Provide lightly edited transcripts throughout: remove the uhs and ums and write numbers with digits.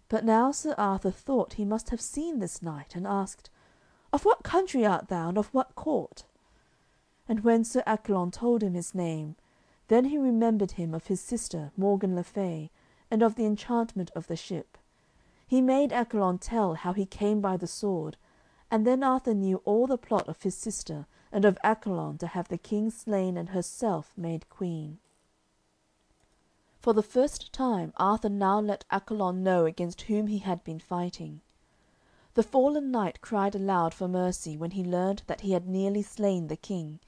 But now Sir Arthur thought he must have seen this knight, and asked, "Of what country art thou, and of what court?" And when Sir Accolon told him his name, then he remembered him of his sister Morgan le Fay, and of the enchantment of the ship. He made Accolon tell how he came by the sword, and then Arthur knew all the plot of his sister and of Accolon to have the king slain and herself made queen. For the first time Arthur now let Accolon know against whom he had been fighting. The fallen knight cried aloud for mercy when he learned that he had nearly slain the king,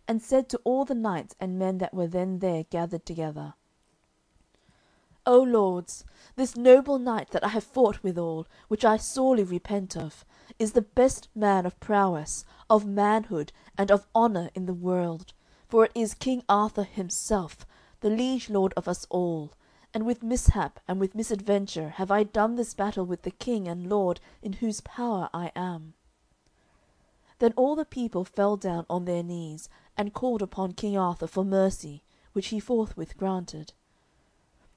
and said to all the knights and men that were then there gathered together: "O lords, this noble knight that I have fought withal, which I sorely repent of, is the best man of prowess, of manhood, and of honour in the world, for it is King Arthur himself, the liege lord of us all, and with mishap and with misadventure have I done this battle with the king and lord in whose power I am." Then all the people fell down on their knees, and called upon King Arthur for mercy, which he forthwith granted.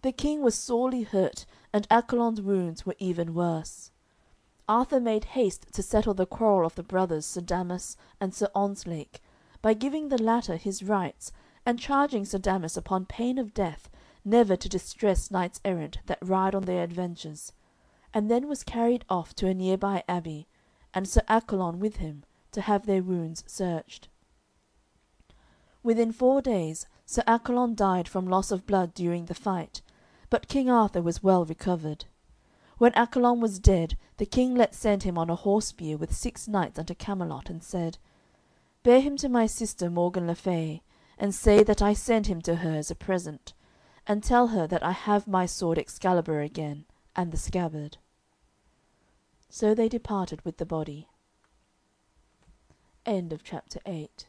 The king was sorely hurt, and Accolon's wounds were even worse. Arthur made haste to settle the quarrel of the brothers Sir Damas and Sir Ontzlake, by giving the latter his rights, and charging Sir Damas upon pain of death never to distress knights errant that ride on their adventures, and then was carried off to a near by abbey, and Sir Accolon with him, to have their wounds searched. Within 4 days Sir Accolon died from loss of blood during the fight, but King Arthur was well recovered. When Accolon was dead, the king let send him on a horse bier with 6 knights unto Camelot, and said, "Bear him to my sister Morgan le Fay, and say that I send him to her as a present, and tell her that I have my sword Excalibur again, and the scabbard." So they departed with the body. End of chapter 8.